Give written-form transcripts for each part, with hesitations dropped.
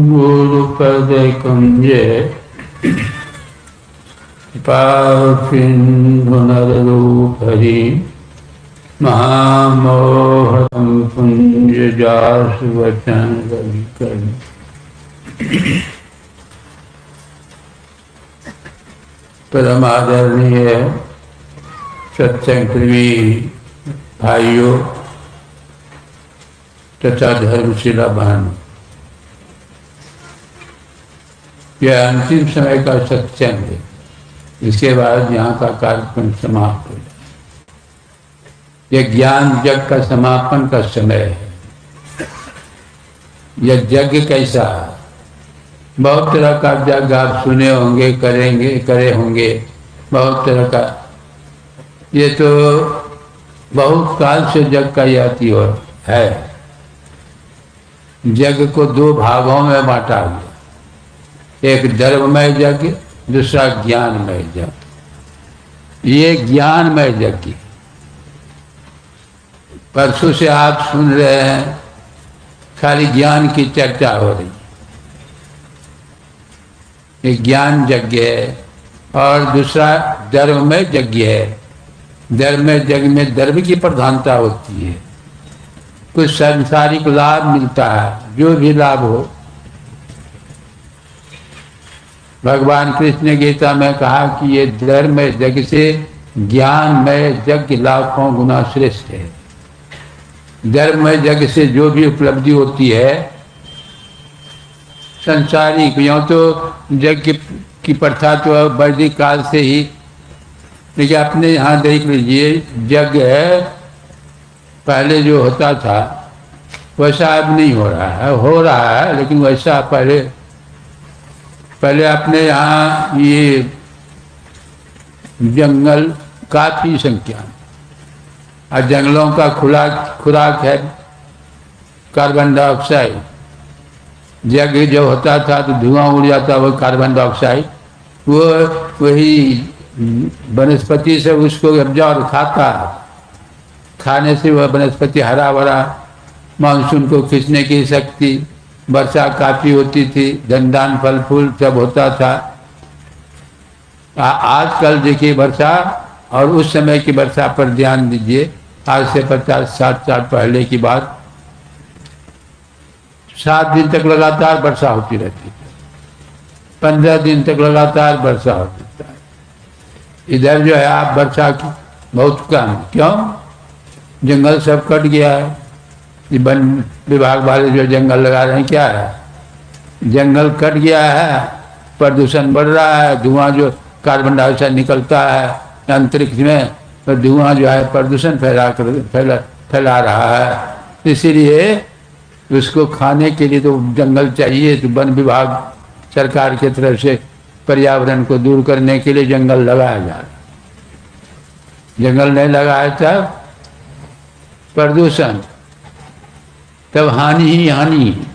गुरुपदकुञ्जे पापिन्धुनरूपरि महामोहनं कुञ्जजासुवचन कवि। परम आदरणीय सत्संगप्रेमी भाइयों तथा धर्मशिला बहनों, यह अंतिम समय का सत्संग है। इसके बाद यहाँ का कार्यक्रम समाप्त हो जाए। यह ज्ञान जग का समापन का समय है। यह यज्ञ कैसा है? बहुत तरह का यज्ञ आप सुने होंगे, करे होंगे, बहुत तरह का। ये तो बहुत काल से यज्ञ का याति है। यज्ञ को दो भागों में बांटा गया, एक धर्ममय यज्ञ, दूसरा ज्ञानमय यज्ञ। ये ज्ञानमय यज्ञ परसों से आप सुन रहे हैं, खाली ज्ञान की चर्चा हो रही। एक ज्ञान यज्ञ है और दूसरा धर्ममय यज्ञ है। धर्ममय यज्ञ में धर्म की प्रधानता होती है, कुछ सांसारिक लाभ मिलता है, जो भी लाभ हो। भगवान कृष्ण ने गीता में कहा कि ये धर्ममय यज्ञ से ज्ञानमय यज्ञ लाखों गुना श्रेष्ठ है। धर्ममय यज्ञ से जो भी उपलब्धि होती है संसारिक, यूँ तो यज्ञ की प्रथा तो वैदिक काल से ही, लेकिन अपने यहाँ देख लीजिए, यज्ञ पहले जो होता था वैसा अब नहीं हो रहा है। हो रहा है लेकिन वैसा पहले अपने यहाँ ये जंगल काफ़ी संख्या में, और जंगलों का खुराक है कार्बन डाइऑक्साइड। यज्ञ जो होता था तो धुआं उड़ जाता, वो कार्बन डाइऑक्साइड वो वही वनस्पति से उसको अब्जॉर्ब खाता। खाने से वह वनस्पति हरा भरा, मानसून को खींचने की शक्ति, वर्षा काफ़ी होती थी, धनदान फल फूल सब होता था। आजकल देखिए वर्षा, और उस समय की वर्षा पर ध्यान दीजिए। आज से 50-60 साल पहले की बात, 7 दिन तक लगातार वर्षा होती रहती थी, 15 दिन तक लगातार वर्षा होती थी। इधर जो है आप वर्षा की बहुत कम। क्यों? जंगल सब कट गया है। ये वन विभाग वाले जो जंगल लगा रहे हैं, क्या है, जंगल कट गया है, प्रदूषण बढ़ रहा है। धुआं जो कार्बन डाइऑक्साइड निकलता है अंतरिक्ष में, तो धुआं जो है प्रदूषण फैला रहा है। इसीलिए उसको खाने के लिए तो जंगल चाहिए। तो वन विभाग सरकार की तरफ से पर्यावरण को दूर करने के लिए जंगल लगाया जा रहा। जंगल नहीं लगाया तब प्रदूषण, तब हानि ही हानि।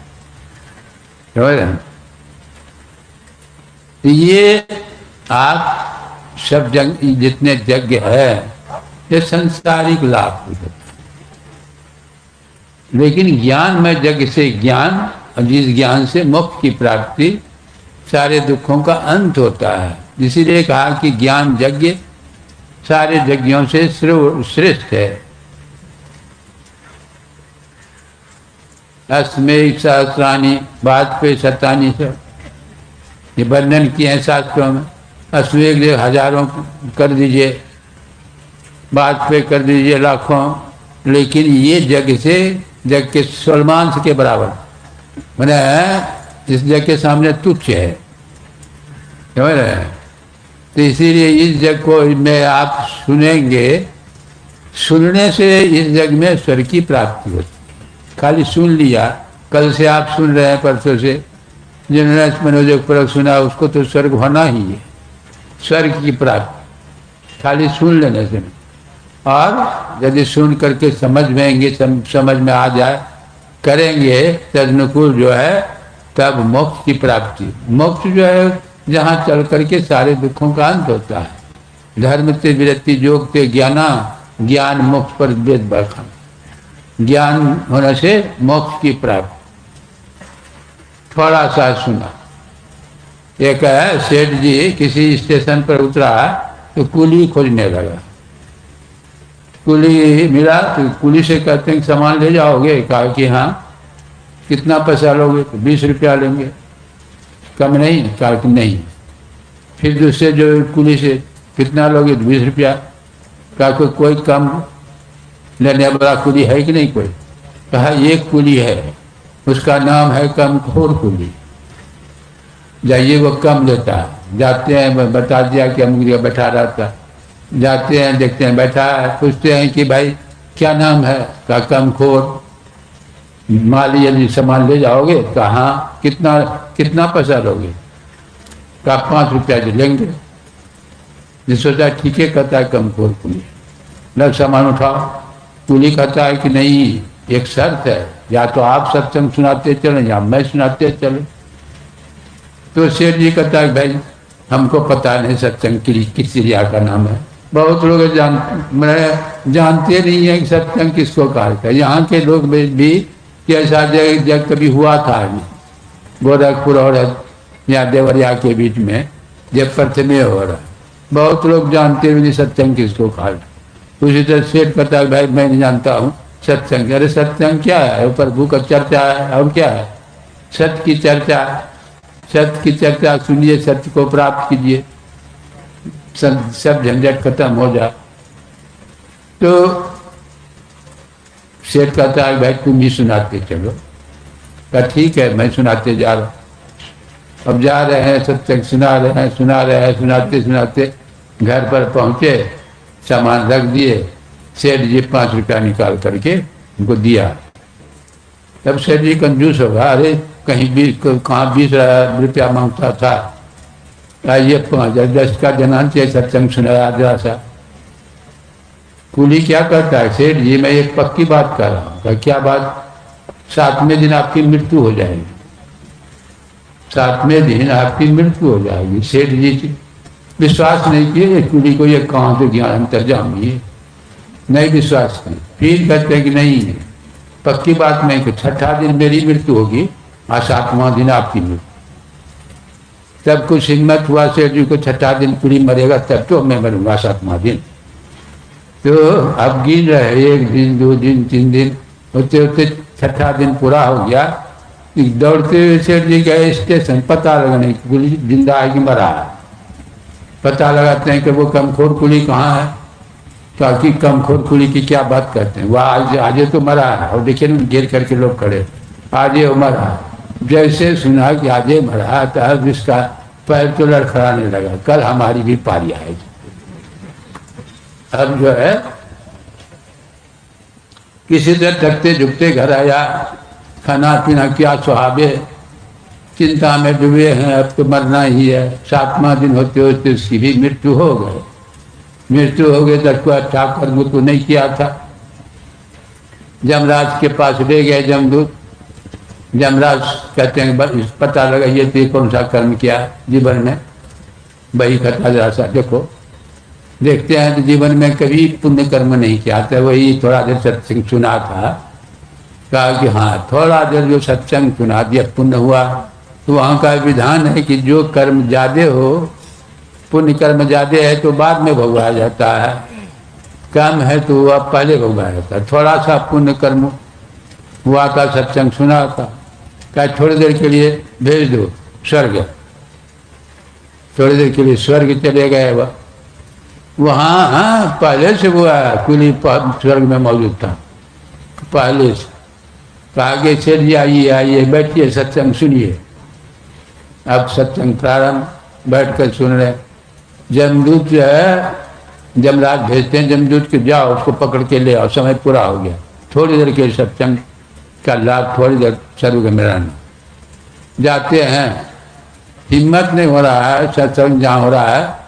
ये आप सब जितने यज्ञ है ये संसारिक लाभ होते, लेकिन ज्ञान में यज्ञ से ज्ञान, और जिस ज्ञान से मोक्ष की प्राप्ति, सारे दुखों का अंत होता है। इसीलिए कहा कि ज्ञान यज्ञ सारे यज्ञों से श्रेष्ठ है। अस्मेय सहस्राणी बात पे शतानी से ये वर्णन किए हैं शास्त्रों में। अश्वेग हजारों कर दीजिए, बात पे कर दीजिए लाखों, लेकिन ये यज्ञ से यज्ञ के स्वल्मांश के बराबर, मैंने इस यज्ञ के सामने तुच्छ है, समझ रहे हैं। तो इसीलिए इस यज्ञ को में आप सुनेंगे, सुनने से इस यज्ञ में स्वर्ग की प्राप्ति होती है। खाली सुन लिया, कल से आप सुन रहे हैं, परसों से जिन्होंने मनोयोग पर सुना उसको तो स्वर्ग होना ही है, स्वर्ग की प्राप्ति खाली सुन लेने से। और यदि सुन करके समझ में समझ में आ जाए, करेंगे तदनुकूल जो है, तब मोक्ष की प्राप्ति। मोक्ष जो है जहाँ चल करके सारे दुखों का अंत होता है। धर्म से विरक्ति, योग से ज्ञाना, ज्ञान मोक्ष पर वेद बखम। ज्ञान होने से मोक्ष की प्राप्ति। थोड़ा सा सुना। एक है सेठ जी किसी स्टेशन पर उतरा तो कुली खोजने लगा। कुली मिला तो कुली से कहते हैं सामान ले जाओगे? कहा कि हाँ। कितना पैसा लोगे? तो 20 रुपया लेंगे, कम नहीं? कहा कि नहीं। फिर दूसरे जो कुली से कितना लोगे? तो 20 रुपया। कहा कोई कम लेने वाला कुली है कि नहीं कोई? कहा एक कुली है, उसका नाम है कमखोर कुली, जाइए वो कम लेता है। जाते हैं, बता दिया कि हम बैठा रहता। जाते हैं, देखते हैं बैठा है, पूछते हैं कि भाई क्या नाम है? कहा कमखोर। मान यदि सामान ले जाओगे? कहा हाँ। कितना पैसा लोगे? कहा 5 रुपया जो लेंगे। जिस सोचा ठीक है, कहता है कमखोर कुली, लग सामान उठाओ। कुली कहता है कि नहीं, एक शर्त है, या तो आप सत्संग सुनाते चले या मैं सुनाते चले। तो सेठ जी कहता है भाई हमको पता नहीं सत्संग किस चिड़िया का नाम है। बहुत लोग जानते नहीं है कि सत्संग किसको कहता है। यहाँ के लोग भी कि ऐसा जब कभी हुआ था गोरखपुर और या देवरिया के बीच में जब प्रथमे हो रहा, बहुत लोग जानते हुए नहीं सत्संग किसको कहता। उसी तरह सेठ कहता है भाई मैं नहीं जानता हूँ सत्संग। अरे सत्संग क्या है? ऊपर प्रभु का चर्चा है और क्या है? सत्य की चर्चा। सत्य की चर्चा सुनिए, सत्य को प्राप्त कीजिए, सब झंझट खत्म हो जाए। तो सेठ कहता है भाई तुम भी सुनाते चलो। कहा ठीक है मैं सुनाते जा रहा हूँ। अब जा रहे हैं, सत्संग सुना रहे हैं, सुनाते सुनाते घर पर पहुँचे, सामान रख दिए। सेठ जी 5 रुपया निकाल करके उनको दिया। तब सेठ जी कंजूस होगा, अरे कहीं कहाँ 20 रुपया मांगता था, आइए 5 का जनान से सत्संग सुनाया जरा सा। कुली क्या करता है? सेठ जी मैं एक पक्की बात कर रहा हूँ। क्या बात? 7वें दिन आपकी मृत्यु हो जाएगी। 7वें दिन आपकी मृत्यु हो जाएगी। सेठ जी विश्वास नहीं किए कुली को, ये कहाँ से ज्ञान अंतर्जामी है, नहीं विश्वास नहीं। फिर कहते हैं कि नहीं पक्की बात नहीं, कि 6ठा दिन मेरी मृत्यु होगी और 7वां दिन आपकी मृत्यु। तब कुछ हिम्मत हुआ सेठ जी को, 6ठा दिन कुली मरेगा तब तो मैं मरूंगा 7वां दिन। तो अब गिन रहे 1 दिन 2 दिन 3 दिन होते होते 6ठा दिन पूरा हो गया। दौड़ते हुए सेठ जी गए स्टेशन पता लगाने की कुली जिंदा है कि मरा है। पता लगाते हैं कि वो कमखोर कुली कहाँ है। ताकि कमखोर कुली की क्या बात करते हैं, वह आजे तो मरा है। और देखिए ना गिर करके लोग खड़े, आजे वो मरा। जैसे सुना कि आजे मरा तब इसका पैर तो लड़खड़ाने लगा, कल हमारी भी पारी आएगी। अब जो है किसी तरह थकते झुकते घर आया, खाना पीना क्या सुहावे, चिंता में डूबे हैं, अब तो मरना ही है। 7वां दिन होते होते उसकी भी मृत्यु हो गई। मृत्यु हो गई तो उसको अच्छा कर्म तो नहीं किया था। जमराज के पास ले गए जमदूत। जमराज कहते हैं पता लगा ये तो कौन सा कर्म किया जीवन में, वही कथा जरा सा देखो। देखते हैं तो जीवन में कभी पुण्य कर्म नहीं किया था, वही थोड़ा देर सत्संग सुना था। कहा कि हाँ थोड़ा देर जो सत्संग सुना दिया पुण्य हुआ। तो वहाँ का विधान है कि जो कर्म ज्यादा हो, पुण्य कर्म ज्यादा है तो बाद में भोगवाया जाता है, कम है तो अब पहले भोगवाया जाता है। थोड़ा सा पुण्य कर्म हुआ था, सत्संग सुना था, क्या थोड़ी देर के लिए भेज दो स्वर्ग। थोड़ी देर के लिए स्वर्ग चले गए। वहाँ हाँ पहले से वो कुली स्वर्ग में मौजूद था पहले से। कहा कि सेठ जी आइए आइए बैठिए सत्संग सुनिए। अब सत्संग प्रारंभ, बैठ कर सुन रहे। जमदूत जो है जमराज भेजते हैं जमदूत के, जाओ उसको पकड़ के ले आओ, समय पूरा हो गया। थोड़ी देर के सत्संग का लाभ, थोड़ी देर स्वर्ग में रहना। जाते हैं, हिम्मत नहीं हो रहा है, सत्संग जहाँ हो रहा है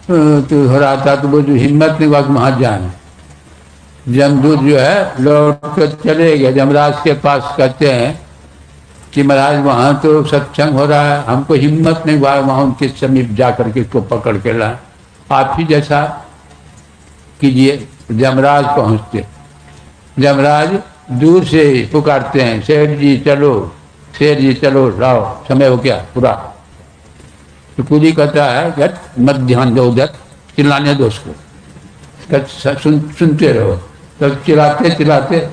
तो हो रहा था तो वो जो हिम्मत नहीं हुआ वहाँ जाए। जमदूत जो है लौट कर चले गए जमराज के पास। कहते हैं कि महाराज वहाँ तो सत्संग हो रहा है, हमको हिम्मत नहीं हुआ वहाँ उनके समीप जा करके इसको पकड़ के लाए, आप ही जैसा कीजिए। जमराज पहुँचते, जमराज दूर से ही पुकारते हैं, सेठ जी चलो, सेठ जी चलो, लाओ, समय हो गया पूरा। तो कूली कहता है गट मत ध्यान दो उधर, चिल्लाने दो उसको, सुनते रहो। तब तो चिल्लाते चिल्लाते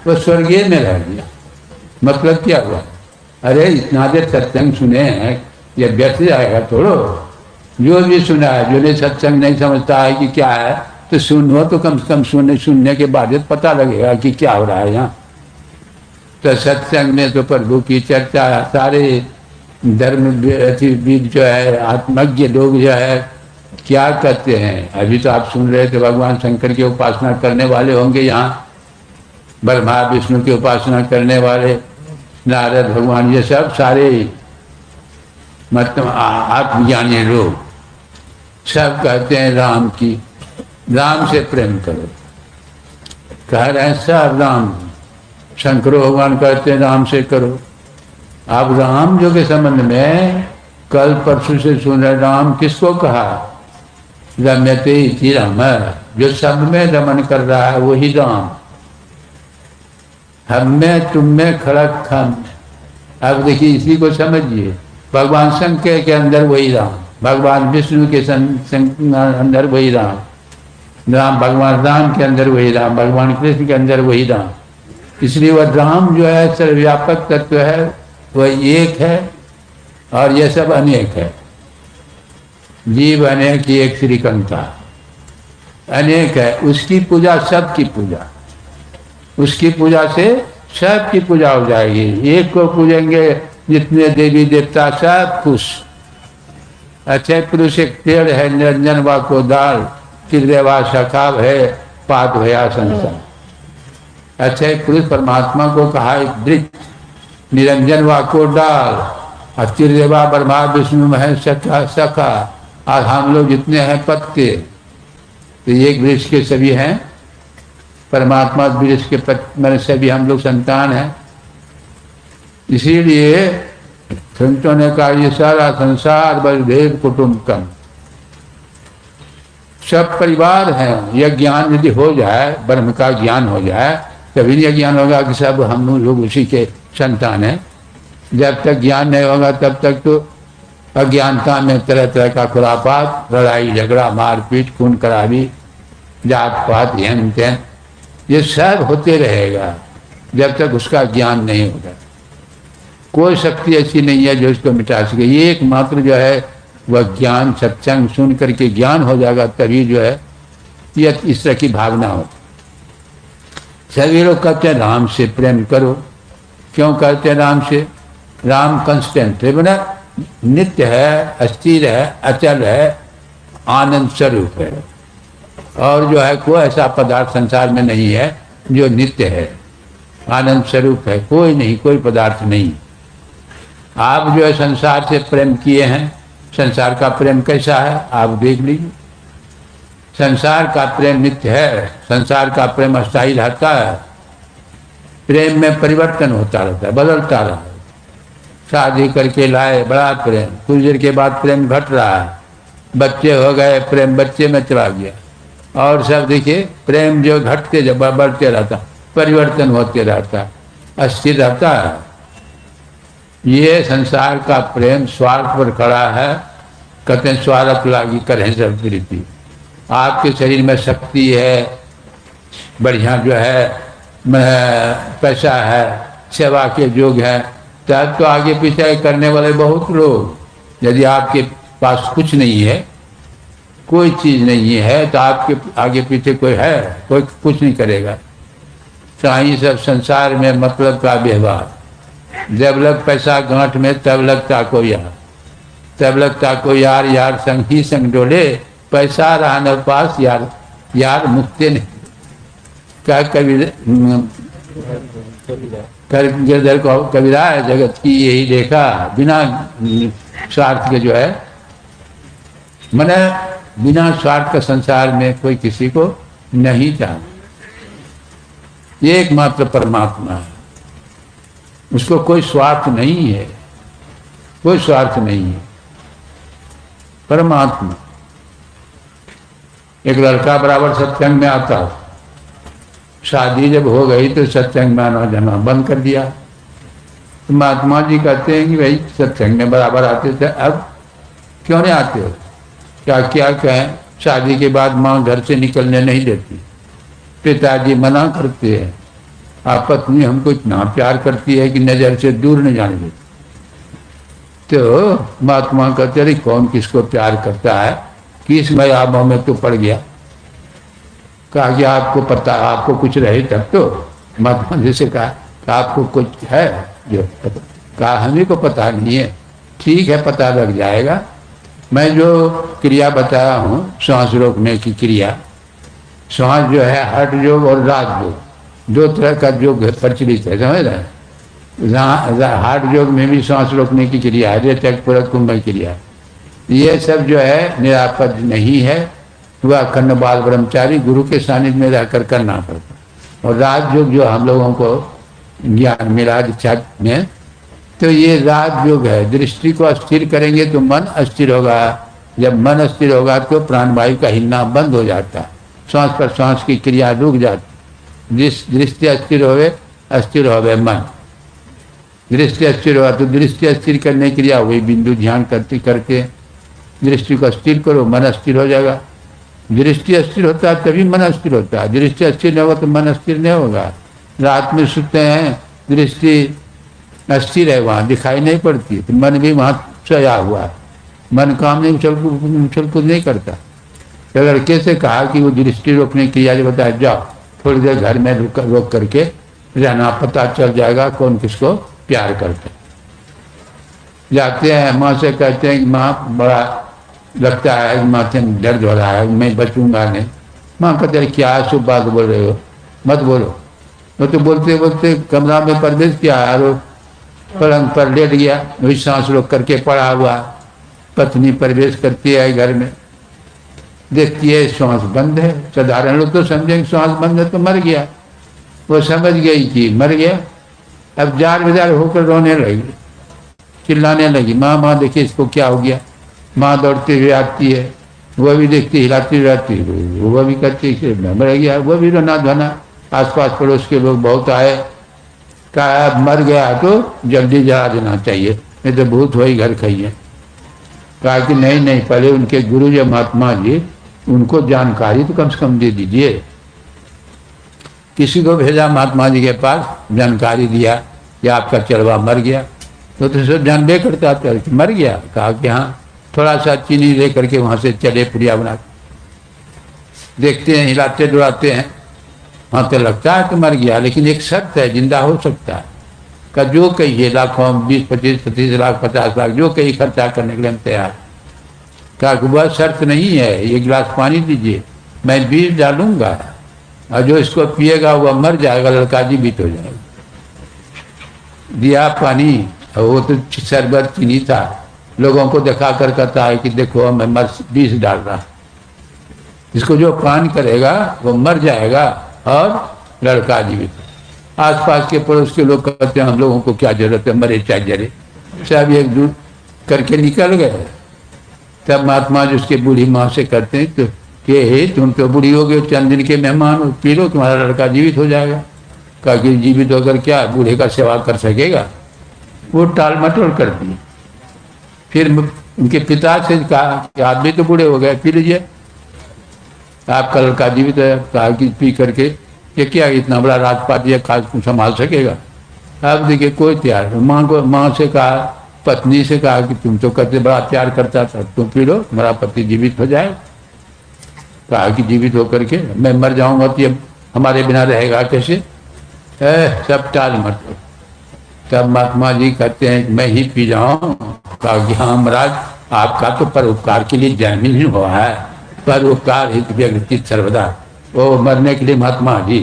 वो स्वर्गीय में रह गया। मतलब क्या हुआ? अरे इतना देर सत्संग सुने हैं, ये व्यर्थ जाएगा थोड़ो। जो भी सुना है, जो नहीं सत्संग नहीं समझता है कि क्या है, तो सुनो तो कम से कम सुनने के बाद पता लगेगा कि क्या हो रहा है यहाँ। तो सत्संग में तो प्रभु की चर्चा, सारे धर्मविद जो है, आत्मज्ञ लोग जो है क्या कहते हैं। अभी तो आप सुन रहे थे, भगवान शंकर की उपासना करने वाले होंगे यहाँ, ब्रह्मा विष्णु की उपासना करने वाले, नारद भगवान, ये सब सारे मतलब आत्मज्ञानी लोग सब कहते हैं राम से प्रेम करो। कह रहे हैं सब राम, शंकर भगवान कहते हैं राम से करो। अब राम जो के संबंध में कल परसों से सुन रहे, राम किसको कहा? रम्यते इति राम, जो सब में रमन कर रहा है वही राम। हम में तुम में खड़क खम। अब देखिए इसी को समझिए, भगवान शंकर के अंदर वही राम, भगवान विष्णु के अंदर वही राम, भगवान राम के अंदर वही राम, भगवान कृष्ण के अंदर वही राम। इसलिए वह राम जो है सर्वव्यापक तत्व है, वह एक है और यह सब अनेक है। जीव अनेक, एक श्रीकंता अनेक है। उसकी पूजा सबकी पूजा, उसकी पूजा से सबकी पूजा हो जाएगी। एक को पूजेंगे जितने देवी देवता सब खुश। अच्छे पुरुष एक पेड़ है, निरंजन वा को दाल, त्रिदेवा सखाव है, पात भया संसार। अच्छे पुरुष परमात्मा को कहा एक वृक्ष, निरंजन वा को डाल, और त्रिदेवा ब्रह्मा विष्णु महेश सखा, और हम लोग जितने हैं पत्ते, तो एक वृक्ष के सभी हैं। परमात्मा वृक्ष के मैंने सभी हम लोग संतान हैं। इसीलिए संतों ने कहा ये सारा संसार वसुधैव कुटुंबकम, सब परिवार हैं। यह ज्ञान यदि हो जाए, ब्रह्म का ज्ञान हो जाए, तभी यह ज्ञान होगा कि सब हम लोग उसी के संतान हैं। जब तक ज्ञान नहीं होगा तब तक तो अज्ञानता में तरह तरह का खुरापात, लड़ाई झगड़ा, मारपीट, खून खराबी, जात पात, हेन तेन, ये सब होते रहेगा जब तक उसका ज्ञान नहीं होगा। कोई शक्ति ऐसी नहीं है जो इसको मिटा सके। ये एकमात्र जो है वह ज्ञान, सत्संग सुन करके ज्ञान हो जाएगा, तभी जो है यह इस तरह की भावना होती। सभी लोग कहते हैं राम से प्रेम करो। क्यों कहते हैं राम से? राम कंस्टेंट है, बना नित्य है, अस्थिर है, अचल है, आनंद स्वरूप है। और जो है कोई ऐसा पदार्थ संसार में नहीं है जो नित्य है, आनंद स्वरूप है। कोई नहीं, कोई पदार्थ नहीं। आप जो है संसार से प्रेम किए हैं, संसार का प्रेम कैसा है आप देख लीजिए। संसार का प्रेम नित्य है, संसार का प्रेम अस्थायी रहता है। प्रेम में परिवर्तन होता रहता है, बदलता रहता है। शादी करके लाए बड़ा प्रेम, कुछ देर के बाद प्रेम घट रहा है, बच्चे हो गए, प्रेम बच्चे में चला गया, और सब देखिए प्रेम जो घटते जब बढ़ते रहता, परिवर्तन होते रहता, अस्थिर रहता है। ये संसार का प्रेम स्वार्थ पर खड़ा है। कहते हैं स्वार्थ लागी करें सब प्रीति। आपके शरीर में शक्ति है, बढ़िया जो है पैसा है, सेवा के योग है, तब तो आगे पीछे करने वाले बहुत लोग। यदि आपके पास कुछ नहीं है, कोई चीज़ नहीं है, तो आपके आगे पीछे कोई है, कोई कुछ नहीं करेगा। चाहिए सब संसार में मतलब का व्यवहार। जब लग पैसा गांठ में तब लगता को यार, तब लगता को यार, यार संग ही संग डोले, पैसा रहा न पास यार, यार मुक्ति नहीं। क्या गिरधर को कबीरा है, जगत की यही देखा, बिना स्वार्थ के जो है, मने बिना स्वार्थ का संसार में कोई किसी को नहीं जानता। एकमात्र परमात्मा है, उसको कोई स्वार्थ नहीं है, कोई स्वार्थ नहीं है। परमात्मा। एक लड़का बराबर सत्संग में आता, शादी जब हो गई तो सत्संग में आना जाना बंद कर दिया। तो महात्मा जी कहते हैं कि भाई सत्संग में बराबर आते थे, अब क्यों नहीं आते हो? क्या क्या कहें, शादी के बाद माँ घर से निकलने नहीं देती, पिताजी मना करते हैं, आप पत्नी हमको इतना प्यार करती है कि नज़र से दूर नहीं जाने देती। तो महात्मा कहते अरे कौन किसको प्यार करता है, किस मयाबों में तो पड़ गया। कहा कि आपको पता, आपको कुछ रहे तब तो। महात्मा जी से कहा आपको कुछ है जो? कहा हमें को पता नहीं है। ठीक है, पता लग जाएगा। मैं जो क्रिया बताया हूँ श्वास रोकने की क्रिया, श्वास जो है हठ योग और राज योग, दो तरह का योग प्रचलित है, समझ रहे हैं। हार्ट योग में भी सांस रोकने की क्रिया है, रेचक पूरक कुंभक क्रिया। ये सब जो है निरापद नहीं है, वह अखंड बाल ब्रह्मचारी गुरु के सानिध्य में रहकर करना पड़ता। और राजयोग जो हम लोगों को ज्ञान मिला दीक्षा में, तो ये राजयोग है। दृष्टि को स्थिर करेंगे तो मन अस्थिर होगा, जब मन अस्थिर होगा तो प्राणवायु का हिलना बंद हो जाता, श्वास पर श्वास की क्रिया रुक जाती। जिस दृष्टि अस्थिर होवे, अस्थिर होवे मन, दृष्टि अस्थिर हुआ तो दृष्टि अस्थिर करने की क्रिया हुई, बिंदु ध्यान करते करके दृष्टि को स्थिर करो, मन अस्थिर हो जाएगा। दृष्टि अस्थिर होता है तभी मन अस्थिर होता है, दृष्टि अस्थिर नहीं होगा तो मन अस्थिर नहीं होगा। रात में सोते हैं, दृष्टि अस्थिर है, वहाँ दिखाई नहीं पड़ती, तो मन भी वहाँ सोया हुआ है, मन काम नहीं उछल कूद नहीं करता। तो लड़के से कहा कि वो दृष्टि रोकने की क्रिया जो बताया, जाओ थोड़ी देर घर में रोक करके रहना, पता चल जाएगा कौन किसको प्यार करते। जाते हैं, माँ से कहते हैं कि माँ बड़ा लगता है, माथे में दर्द हो रहा है, मैं बचूंगा नहीं। माँ कहते हैं क्या शुभ बात बोल रहे हो, मत बोलो। वो तो बोलते बोलते कमरा में प्रवेश किया और पलंग पर लेट गया, वही सांस रोक करके पड़ा हुआ। पत्नी प्रवेश करती है घर में, देखती है श्वास बंद है। साधारण लोग तो समझेंगे श्वास बंद है तो मर गया, वो समझ गई कि मर गया। अब जार बाजार होकर रोने लगी, चिल्लाने लगी, माँ माँ देखिए इसको क्या हो गया। माँ दौड़ती हुई आती है, वो भी देखती हिलाती हुई आती है, वो भी कहती है मर गया, वो भी रोना धोना। आसपास पड़ोस के लोग बहुत आए, कहा अब मर गया तो जल्दी जला देना चाहिए, नहीं तो भूत वही घर खाइए। कहा कि नहीं नहीं, पहले उनके गुरु जो महात्मा जी, उनको जानकारी तो कम से कम दे दीजिए। किसी को भेजा महात्मा जी के पास, जानकारी दिया कि आपका चलवा मर गया। तो सब जानबे करता था कि मर गया। कहा कि हाँ, थोड़ा सा चीनी ले करके वहाँ से चले पुड़िया बना, देखते हैं हिलाते डुलाते हैं, वहाँ तो लगता है कि मर गया, लेकिन एक शर्त है, जिंदा हो सकता है। का जो कहिए, लाखों 20-25-25 लाख 50 लाख जो कहीं खर्चा करने के लिए हम तैयार। कहा कि वह शर्त नहीं है, एक गिलास पानी दीजिए, मैं बीज डालूंगा और जो इसको पिएगा वह मर जाएगा, लड़का जीवित हो जाएगा। दिया पानी, और वो तो शरबत चीनी था, लोगों को दिखा कर कहता है कि देखो मैं मर बीज डाल रहा, इसको जो पान करेगा वो मर जाएगा और लड़का जीवित। आसपास के पड़ोस के लोग कहते हैं हम लोगों को क्या जरूरत है, मरे चाहे जरे। सब एक दूर करके निकल गए। तब महात्मा जी उसके बूढ़ी माँ से कहते हैं तो कि तुम तो बूढ़ी हो गए, चंद दिन के मेहमान हो, पी लो, तुम्हारा लड़का जीवित हो जाएगा। कहा कि जीवित होकर क्या बूढ़े का सेवा कर सकेगा? वो टाल मटोल कर दी। फिर उनके पिता से कहा कि आप भी तो बूढ़े हो गए, पी लीजिए, आपका लड़का जीवित है। कहा कि पी करके ये क्या इतना बड़ा राजपाट ये खास संभाल सकेगा? अब देखिए कोई तैयार। माँ से कहा, पत्नी से कहा कि तुम तो कहते बड़ा प्यार करता था, तुम पी लो, मेरा पति जीवित हो जाए। कहा कि जीवित होकर के मैं मर जाऊंगा तो ये हमारे बिना रहेगा कैसे? सब टाल मत। तब महात्मा जी कहते हैं मैं ही पी जाऊं। कहा कि हाँ महाराज, आपका तो परोपकार के लिए जन्म ही हुआ है, परोपकार हित व्यक्ति सर्वदा। वो मरने के लिए महात्मा जी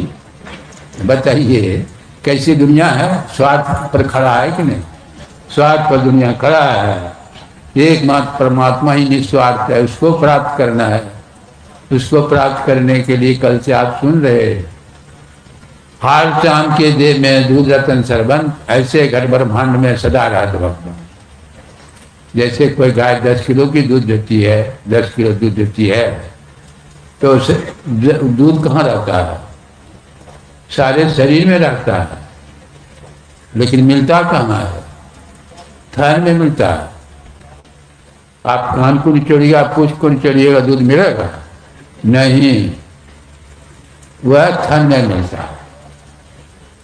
बताइए कैसी दुनिया है, स्वार्थ पर खड़ा है कि नहीं? स्वार्थ पर दुनिया खड़ा है। एकमात्र परमात्मा ही निस्वार्थ है, उसको प्राप्त करना है। उसको प्राप्त करने के लिए कल से आप सुन रहे, हार चाम के देह में दूध रतन सरबंध, ऐसे घर ब्रह्मांड में सदा रात भक्त। जैसे कोई गाय 10 किलो की दूध देती है, 10 किलो दूध देती है, तो उसे दूध कहाँ रहता है? सारे शरीर में रहता है, लेकिन मिलता कहाँ है? थन में मिलता है। आप कान को निचोड़िएगा, आप पूछ को निचोड़िएगा, दूध मिलेगा? नहीं, वह थन में मिलता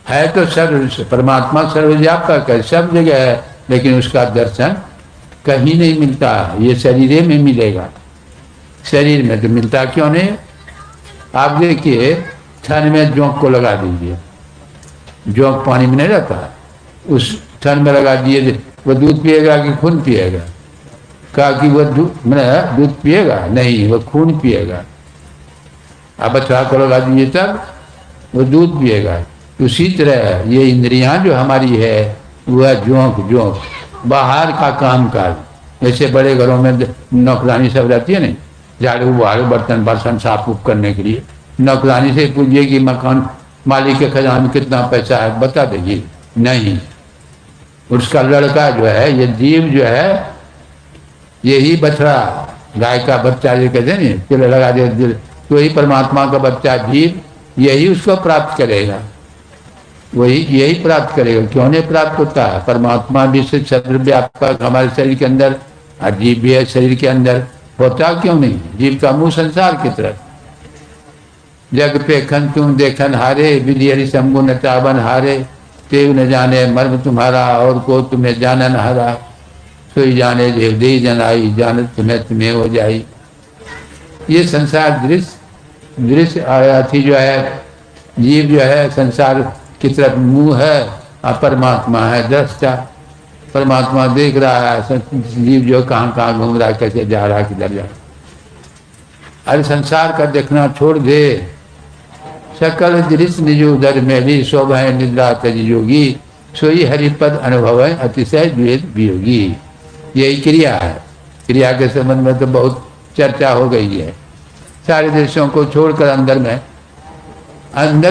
है। तो सर्व परमात्मा सर्वव्यापक है, सब जगह है, लेकिन उसका दर्शन कहीं नहीं मिलता। ये शरीर में मिलेगा। शरीर में तो मिलता क्यों नहीं? आप देखिए, थन में जोंक को लगा दीजिए, जोंक पानी में नहीं रहता, उस थन में लगा दिए, वो दूध पिएगा कि खून पिएगा? कहा कि वो दूध पिएगा? नहीं, वो खून पिएगा। आप बच्चा को लगा दीजिए तब वो दूध पिएगा। उसी तरह ये इंद्रियां जो हमारी है वह जोंक बाहर का काम काज, जैसे बड़े घरों में नौकरानी सब रहती है, नहीं, झाड़ू वाड़ू बर्तन बर्तन साफ उफ करने के लिए नौकरानी से पूछिए कि मकान मालिक के खजाने में कितना पैसा है, बता देगी? नहीं। उसका लड़का जो है, ये जीव जो है, यही बछड़ा, गाय का बच्चा जो कहते हैं नहीं, तिल लगा दे दिल, तो यही परमात्मा का बच्चा जीव, यही उसको प्राप्त करेगा, वही यही प्राप्त करेगा। क्यों नहीं प्राप्त होता है? परमात्मा भी से सर्वव्यापक हमारे शरीर के अंदर, और जीव भी है शरीर के अंदर, होता क्यों नहीं? जीव का मुंह संसार की तरफ। जग पे खन तुम देखन हारे, विधि हरि शंभु न चावन हारे, तेव न जाने मर्म तुम्हारा, और को तुम्हें जानन हारा, सोई जाने देव दे जनाई, जानत तुम्हें हो जाई। ये संसार दृश्य आया थी जो है, जीव जो है संसार की तरफ मुंह है, और परमात्मा है दृष्टा। परमात्मा देख रहा है जीव जो कहाँ कहाँ घूम रहा है, कैसे जा रहा है, किधर जा रहा है। अरे संसार का देखना छोड़ दे, सकल दृश्य निज उदर में भी शोभा निद्रा तज योगी, सोई हरिपद अनुभव अतिशय द्वेद वियोगी। यही क्रिया है। क्रिया के संबंध में तो बहुत चर्चा हो गई है। सारे दृश्यों को छोड़कर अंदर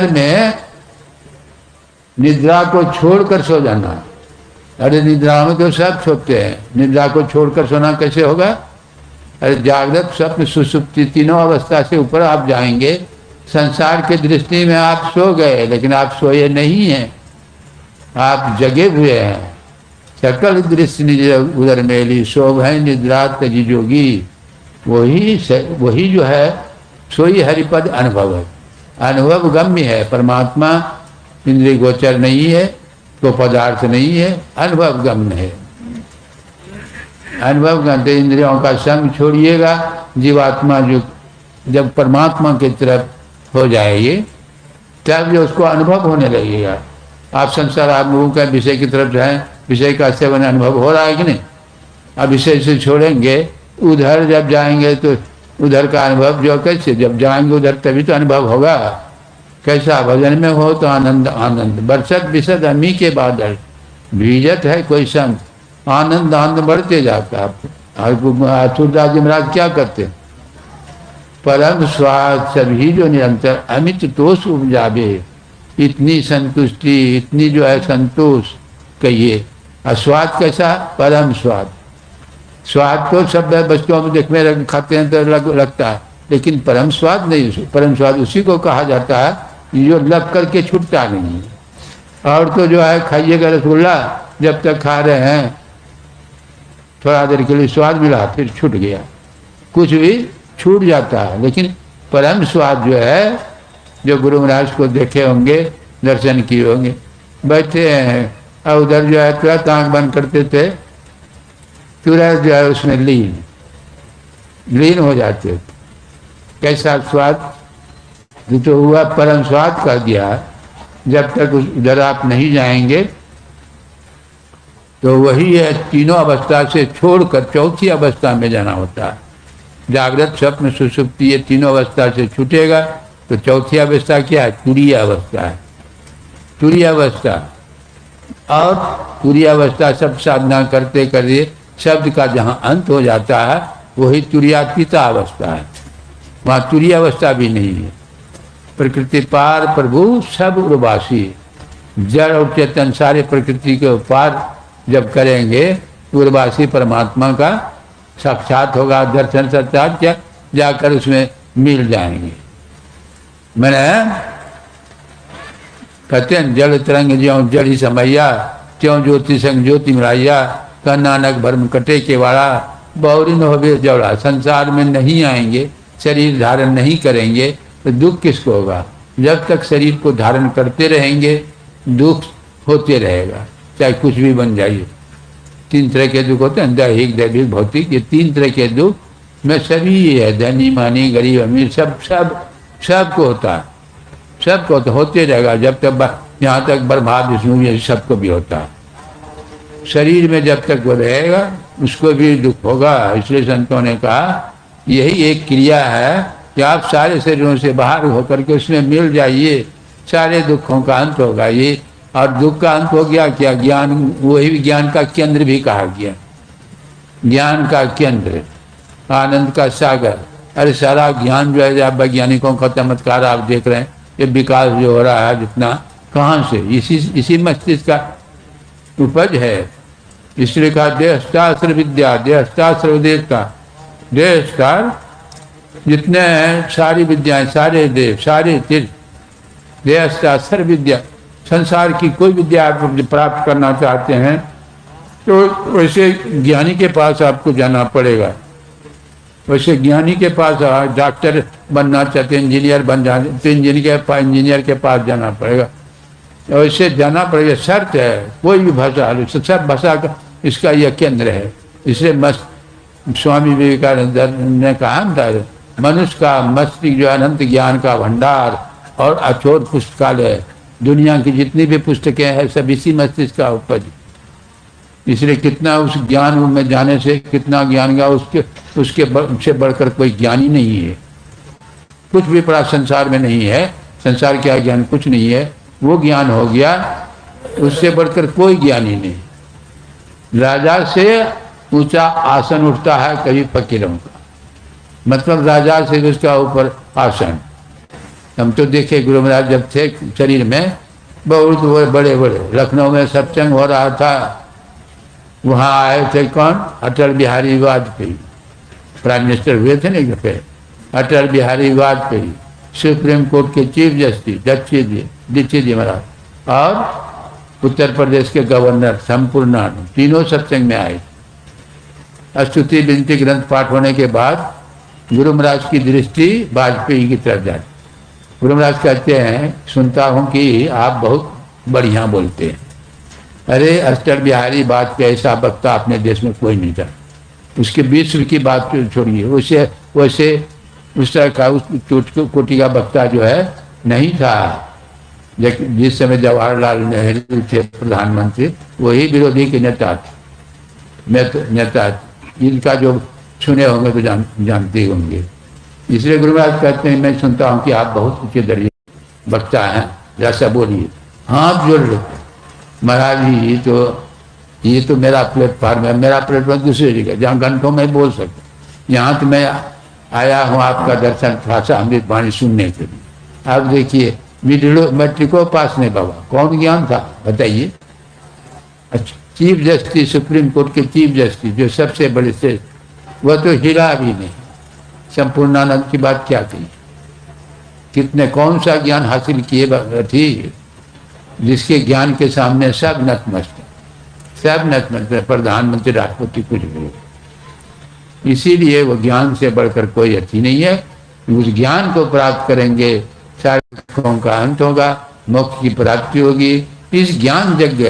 में निद्रा को छोड़कर सो जाना। अरे निद्रा में तो सब सोते हैं, निद्रा को छोड़कर सोना कैसे होगा? अरे जागृत स्वप्न सुसुप्ति तीनों अवस्था से ऊपर आप जाएंगे। संसार की दृष्टि में आप सो गए, लेकिन आप सोए नहीं हैं, आप जगे हुए हैं। सकल दृश्य निज उदर मेली, शोभ है निद्रा तजी जोगी। वही जो है सोई हरिपद अनुभव है, अनुभव गम्य है। परमात्मा इंद्रिय गोचर नहीं है, तो पदार्थ नहीं है, अनुभव गम्य है। अनुभव गम्य, इंद्रियों का संग छोड़िएगा, जीवात्मा जो जब परमात्मा की तरफ हो जाएगी तब जो उसको अनुभव होने लगेगा। आप संसार आप लोगों का विषय की तरफ जाएं, विषय का सेवन अनुभव हो रहा है कि नहीं? अब विषय से छोड़ेंगे, उधर जब जाएंगे तो उधर का अनुभव जो कैसे, जब जाएंगे उधर तभी तो अनुभव होगा। कैसा? भजन में हो तो आनंद आनंद, बरसत बिसत अमी के बादल, भीजत है कोई संत, आनंद आनंद बढ़ते जाता है। सूरदास जी महाराज क्या करते? परम स्वाद सभी जो निरंतर अमित तोष उपजावे, इतनी संतुष्टि, इतनी जो है संतोष कहिए। और स्वाद कैसा? परम स्वाद। स्वाद तो सब बच्चों में देखने खाते हैं तो लगता है, लेकिन परम स्वाद नहीं। परम स्वाद उसी को कहा जाता है जो लग करके छूटता नहीं। और तो जो है खाइएगा रसगुल्ला, जब तक खा रहे हैं थोड़ा देर के लिए स्वाद मिला, फिर छूट गया, कुछ भी छूट जाता है। लेकिन परम स्वाद जो है, जो गुरु महाराज को देखे होंगे, दर्शन किए होंगे, बैठे हैं और उधर जो है तुरंत आँख बंद करते थे, तुरंत जो है उसमें लीन हो जाते। कैसा स्वाद तो हुआ, परम स्वाद कर दिया। जब तक उधर आप नहीं जाएंगे तो वही है, तीनों अवस्था से छोड़कर चौथी अवस्था में जाना होता है। जागृत स्वप्न सुसुप्ति, ये तीनों अवस्था से छूटेगा तो चौथी अवस्था क्या है? तुरीय अवस्था है। तुरीय अवस्था, और तुरीय अवस्था सब साधना करते करते शब्द का जहाँ अंत हो जाता है वही तुरीयातीता अवस्था है। वहाँ तुरीय अवस्था भी नहीं है। प्रकृति पार प्रभु सब उर्वासी, जड़ और चेतन सारे प्रकृति के पार जब करेंगे, उर्वासी परमात्मा का साक्षात होगा, दर्शन साक्षात क्या जाकर उसमें मिल जाएंगे। मैंने कहते हैं जल तरंग ज्यों जल ही समैया, त्यों ज्योति संग ज्योति मिलाइया, का नानक भरम कटे के वाला, बहुरिन होवे जवड़ा। संसार में नहीं आएंगे, शरीर धारण नहीं करेंगे तो दुख किसको होगा? जब तक शरीर को धारण करते रहेंगे दुख होते रहेगा, चाहे कुछ भी बन जाइए। 3 तरह के दुख होते हैं, दैहिक दैविक भौतिक। ये 3 तरह के दुख में सभी है, धनी मानी गरीब अमीर सब सब सबको होता है, सबको तो होते रहेगा जब तक यहाँ तक ब्रह्मा विष्णु ये सबको भी होता है। शरीर में जब तक वो रहेगा उसको भी दुख होगा। इसलिए संतों ने कहा यही एक क्रिया है कि आप सारे शरीरों से बाहर होकर के उसमें मिल जाइए, सारे दुखों का अंत होगा ये। और दुख का अंत हो गया क्या? ज्ञान, वही ज्ञान का केंद्र भी कहा गया, ज्ञान का केंद्र, आनंद का सागर। अरे सारा ज्ञान जो है आप वैज्ञानिकों का चमत्कार आप देख रहे हैं, ये विकास जो हो रहा है जितना, कहाँ से? इसी मस्तिष्क का उपज है। इसलिए कहा देहशास्त्र विद्या, देहशास्त्र उदेशता, देहशास्त्र जितने हैं सारी विद्याएं, सारे देव, सारे तीर्थ, देहशास्त्र विद्या। संसार की कोई विद्या आप प्राप्त करना चाहते हैं तो वैसे ज्ञानी के पास आपको जाना पड़ेगा। वैसे ज्ञानी के पास, डॉक्टर बनना चाहते हैं, इंजीनियर बन जाते तो इंजीनियर के पास जाना पड़ेगा। वैसे जाना पड़ेगा, शर्त है। कोई भी भाषा, सब भाषा का इसका यह केंद्र है। इसलिए स्वामी विवेकानंद ने कहा था, मनुष्य का मस्तिष्क जो अनंत ज्ञान का भंडार और अचोर पुस्तकालय, दुनिया की जितनी भी पुस्तकें हैं सब इसी मस्तिष्क का उपज। इसलिए कितना उस ज्ञान में जाने से कितना ज्ञान का उसके से बढ़कर कोई ज्ञानी नहीं है। कुछ भी पड़ा संसार में नहीं है, संसार का ज्ञान कुछ नहीं है, वो ज्ञान हो गया, उससे बढ़कर कोई ज्ञानी नहीं। राजा से ऊंचा आसन उठता है कभी फकीरों का, मतलब राजा से उसका ऊपर आसन। हम तो देखे गुरु महाराज जब थे शरीर में बहुत बड़े बड़े, लखनऊ में सत्संग हो रहा था, वहाँ आए थे कौन? अटल बिहारी वाजपेयी, प्राइम मिनिस्टर हुए थे नहीं पे, अटल बिहारी वाजपेयी, सुप्रीम कोर्ट के चीफ जस्टिस दीक्षित जी महाराज, और उत्तर प्रदेश के गवर्नर संपूर्णानंद, तीनों सत्संग में आए। स्तुति विनती ग्रंथ पाठ होने के बाद गुरु महाराज की दृष्टि वाजपेयी की तरफ जाती। गुरु महाराज कहते हैं, सुनता हूँ कि आप बहुत बढ़िया बोलते हैं। अरे अटल बिहारी वाजपेयी ऐसा वक्ता अपने देश में कोई नहीं था। उसके विश्व की बात छोड़िए, वैसे उस तरह का उस कोटि का वक्ता जो है नहीं था। जिस समय जवाहरलाल नेहरू थे प्रधानमंत्री, वही विरोधी के नेता थे, नेता। इनका जो सुने होंगे तो जानते होंगे। इसलिए गुरु महाराज कहते हैं, मैं सुनता हूँ कि आप बहुत ऊंचे दर्जे वक्ता हैं, जैसा बोलिए। हाथ जोड़ लेते महाराज जी, ये तो मेरा प्लेटफॉर्म है, मेरा प्लेटफॉर्म दूसरी जगह जहाँ घंटों में बोल सकते। यहाँ तो मैं आया हूँ आपका दर्शन भाषा अमृत वाणी सुनने के लिए। आप देखिए मैट्रिको पास नहीं बाबा, कौन ज्ञान था बताइए? अच्छा, चीफ जस्टिस, सुप्रीम कोर्ट के चीफ जस्टिस जो सबसे बड़े से, वह तो हिला भी नहीं। संपूर्णानंद की बात क्या थी? कितने कौन सा ज्ञान हासिल किए थी, जिसके ज्ञान के सामने सब नतमस्तक, सब नतमस्तक, प्रधानमंत्री राष्ट्रपति कुछ भी। इसीलिए वो ज्ञान से बढ़कर कोई अति नहीं है। उस ज्ञान को प्राप्त करेंगे, सारे दुखों का अंत होगा, मोक्ष की प्राप्ति होगी। इस ज्ञान यज्ञ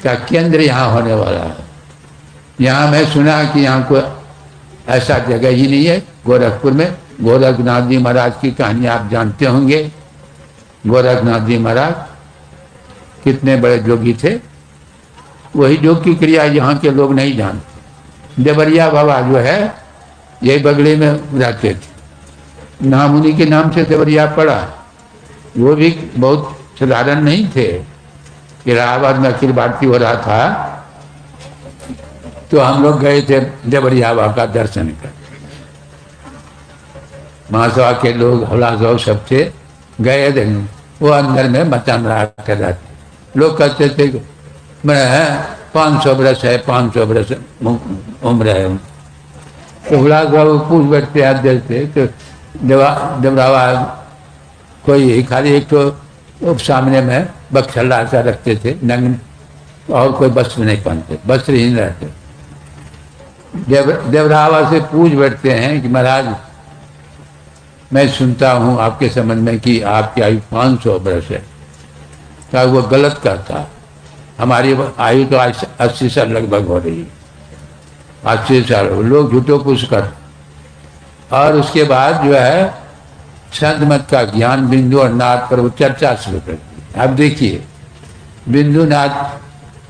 का केंद्र यहाँ होने वाला है। यहाँ मैं सुना कि यहाँ कोई ऐसा जगह ही नहीं है। गोरखपुर में गोरखनाथ जी महाराज की कहानी आप जानते होंगे। गोरखनाथ जी महाराज कितने बड़े जोगी थे, वही योग की क्रिया यहाँ के लोग नहीं जानते। देवरिया बाबा जो है यही बगले में रहते थे, नाम उन्हीं के नाम से देवरिया पड़ा। वो भी बहुत साधारण नहीं थे। इलाहाबाद में अखिल भारतीय हो रहा था तो हम लोग गए थे देवरिया बाबा का दर्शन कर। महासभा के लोग हौला सौ सब थे, गए थे। वो अंदर में मचान रहा कर रहा था। लोग कहते थे मैं 500 बरस है, 500 बरस उम्र है। तो हुला साहब पूछ बैठते आते थे तो देवरावा कोई खाली एक तो वो सामने में बक्सला सा रखते थे, नंग, और कोई वस्त्र नहीं पहनते, वस्त्रहीन रहते। देवरावा से पूछ बैठते हैं कि महाराज मैं सुनता हूँ आपके संबंध में कि आपकी आयु 500 वर्ष है। क्या वो गलत कहता? हमारी आयु तो 80 साल लगभग हो रही है, 80 साल। लोग झूठो पूछ कर। और उसके बाद जो है संत मत का ज्ञान बिंदु और नाद पर वो चर्चा शुरू करती है। अब देखिए, बिंदु नाद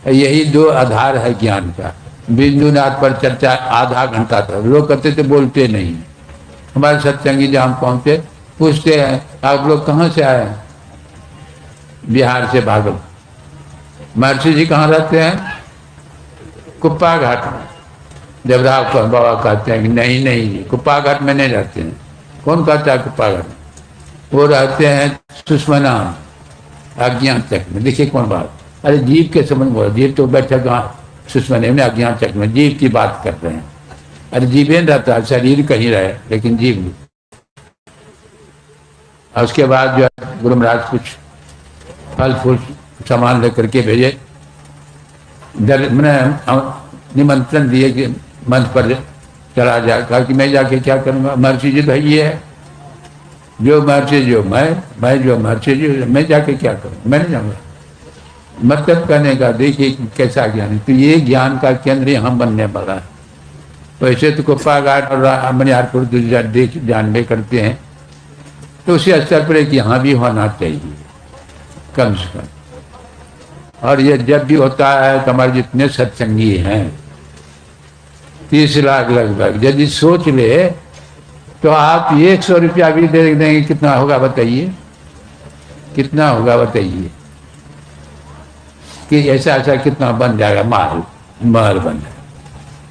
यही दो आधार है ज्ञान का। बिंदु नाद पर चर्चा आधा घंटा था। लोग कहते थे बोलते नहीं। हमारे सत्संगी जहाँ पहुँचे पूछते हैं आप लोग कहाँ से आए हैं? बिहार से भागल। महर्षि जी कहाँ रहते हैं? कुप्पा घाट में। देवराव को बाबा कहते हैं कि नहीं नहीं, कुप्पा घाट में नहीं रहते हैं। कौन कहता है कुप्पा घाट? वो रहते हैं सुषमना अज्ञान चक में। देखिए कौन बात। अरे जीव के संबंध बोला, जीव तो बैठा कहाँ? सुषमने में अज्ञान चक में। जीव की बात कर रहे हैं। अरे जीवेन रहता है, शरीर कहीं रहे लेकिन जीव नहीं। और उसके बाद जो है गुरु महाराज कुछ फल फूल सामान लेकर के भेजे। मैंने निमंत्रण दिए कि मंच पर चला जाए। कहा कि मैं जाके क्या करूँगा? महर्षि जी तो ये है, जो महर्षि जो मैं जो महर्षि जी, मैं जाके क्या करूँ? मैं नहीं जाऊँगा। मतलब कहने का देखिए कैसा ज्ञान है। तो ये ज्ञान का केंद्र यहाँ बनने वाला है। वैसे तो कुप्पा घाट और मनिहारपुर देख जानबे करते हैं, तो उसी स्तर पर कि यहाँ भी होना चाहिए कम से कम। और ये जब भी होता है तो हमारे जितने सत्संगी हैं 30 लाख लगभग, यदि सोच ले तो आप 100 रुपया भी दे देंगे, कितना होगा बताइए? कितना होगा बताइए? कि ऐसा ऐसा कितना बन जाएगा, महल बन जाएगा।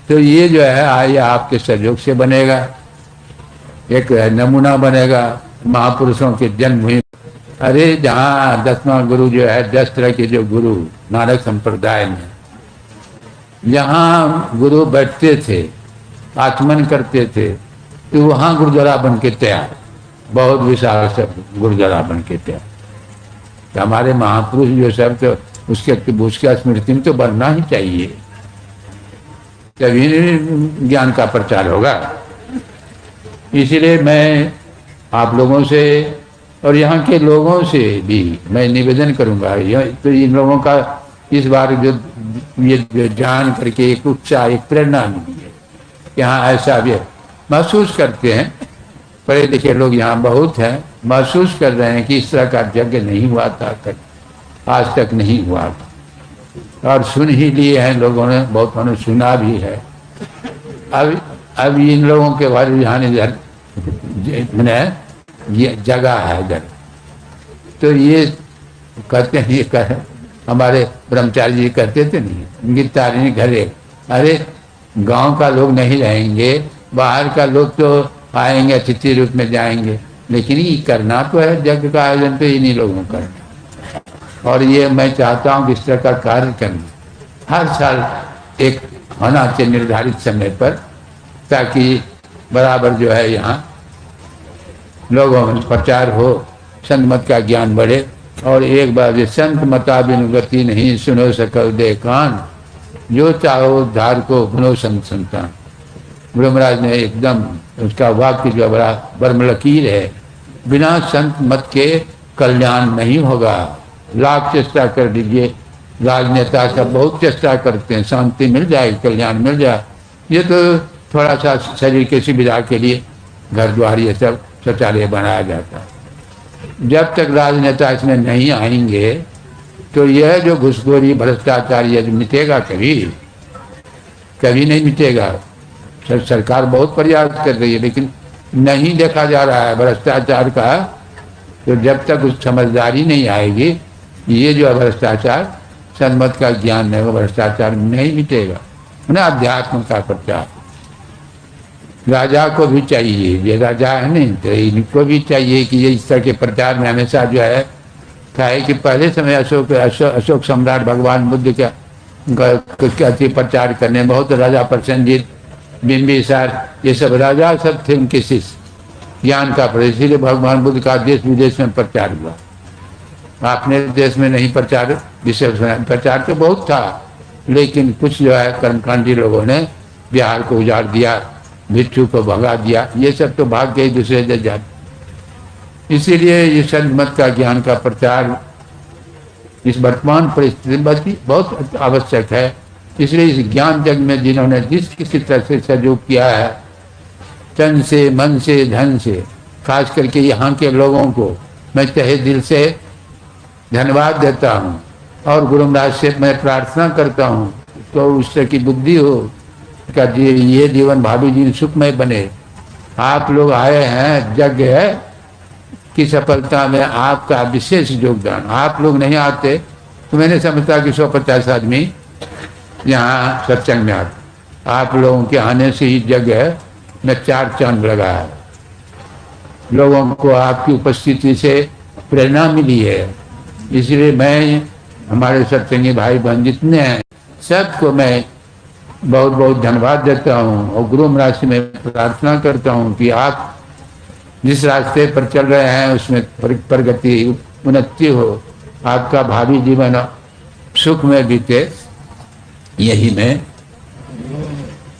तो ये जो है आइए आपके सहयोग से बनेगा, एक नमूना बनेगा महापुरुषों के जन्मभूमि। अरे जहाँ 10वां गुरु जो है, 10 तरह के जो गुरु नानक संप्रदाय में, जहाँ गुरु बैठते थे, आचमन करते थे, तो वहाँ गुरुद्वारा बन के तैयार, बहुत विशाल सब गुरुद्वारा बन के तैयार। तो हमारे महापुरुष जो सब, तो उसके स्मृति में तो बनना ही चाहिए, तभी ज्ञान का प्रचार होगा। इसीलिए मैं आप लोगों से और यहाँ के लोगों से भी मैं निवेदन करूँगा, तो इन लोगों का इस बार जो ये जान करके एक उत्साह, एक प्रेरणा मिली है। यहाँ ऐसा भी महसूस करते हैं, पढ़े लिखे लोग यहाँ बहुत हैं, महसूस कर रहे हैं कि इस तरह का यज्ञ नहीं हुआ था, आज तक नहीं हुआ था। और सुन ही लिए हैं लोगों ने, बहुत उन्होंने सुना भी है। अब इन लोगों के बारे में यहाँ इधर ये जगह है इधर, तो ये कहते हैं, ये हमारे ब्रह्मचारी जी कहते थे नहीं, गीतारिणी घरे। अरे गांव का लोग नहीं रहेंगे, बाहर का लोग तो आएंगे, अतिथि रूप में जाएंगे, लेकिन ये करना तो है, यज्ञ का आयोजन तो इन्हीं लोगों का है। और ये मैं चाहता हूँ कि इस तरह का कार्य करना हर साल एक होना चाहिए निर्धारित समय पर, ताकि बराबर जो है यहाँ लोगों में प्रचार हो, संत मत का ज्ञान बढ़े। और एक बार ये संत मता बिनु गति नहीं, सुनो सकल दे कान, जो चाहो धार को गुनो संत संतान। गुरु महाराज ने एकदम उसका वाक्य जो बड़ा बर्मलकीर है, बिना संत मत के कल्याण नहीं होगा। लाख चेष्टा कर दीजिए, राजनेता सब बहुत चेष्टा करते हैं, शांति मिल जाए, कल्याण मिल जाए। ये तो थोड़ा सा शरीर की सुविधा के लिए घर द्वार ये सब शौचालय बनाया जाता है। जब तक राजनेता इसमें नहीं आएंगे तो यह जो घुसखोरी भ्रष्टाचार ये मिटेगा कभी? कभी नहीं मिटेगा। सरकार बहुत प्रयास कर रही है, लेकिन नहीं देखा जा रहा है भ्रष्टाचार का। तो जब तक उस समझदारी नहीं आएगी, ये जो भ्रष्टाचार, सन्मत का ज्ञान है, वो भ्रष्टाचार नहीं मिटेगा। ना अध्यात्म का प्रचार राजा को भी चाहिए, ये राजा है नहीं तो इनको भी चाहिए कि ये इस तरह के प्रचार में हमेशा जो है क्या है कि पहले समय अशोक सम्राट भगवान बुद्ध का प्रचार करने में बहुत राजा प्रसन्नजीत, बिंबिसार, ये सब राजा सब थे उनके शिष्य ज्ञान का प्रचार। इसीलिए भगवान बुद्ध का देश विदेश में प्रचार हुआ। अपने देश में नहीं प्रचार विषय सुना, प्रचार तो बहुत था, लेकिन कुछ जो है कर्मकांडी लोगों ने बिहार को उजाड़ दिया, भिक्षु को भगा दिया, ये सब तो भाग गए दूसरे जगह। इसीलिए ये संत मत का ज्ञान का प्रचार इस वर्तमान परिस्थिति में बहुत आवश्यक है। इसलिए इस ज्ञान जग में जिन्होंने जिस किसी तरह से सहयोग किया है, तन से, मन से, धन से, खास करके यहाँ के लोगों को मैं तहे दिल से धन्यवाद देता हूँ। और गुरु महाराज से मैं प्रार्थना करता हूँ तो उस तरह की बुद्धि हो का ये जीवन भावी जीवन सुखमय बने। आप लोग आए हैं, यज्ञ है की सफलता में आपका विशेष योगदान। आप लोग नहीं आते तो मैंने समझता कि 150 आदमी यहाँ सत्संग में आते। आप लोगों के आने से ही जगह में 4 चांद लगा है। लोगों को आपकी उपस्थिति से प्रेरणा मिली है। इसलिए मैं हमारे सत्संगी भाई बहन जितने हैं सबको मैं बहुत बहुत धन्यवाद देता हूँ और गुरु महाराज से मैं प्रार्थना करता हूँ कि आप जिस रास्ते पर चल रहे हैं उसमें प्रगति उन्नति हो, आपका भावी जीवन सुख में बीते, यही मैं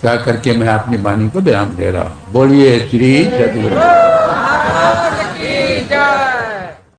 कह करके मैं अपनी वाणी को विराम दे रहा हूँ। बोलिए श्री सद्गुरु।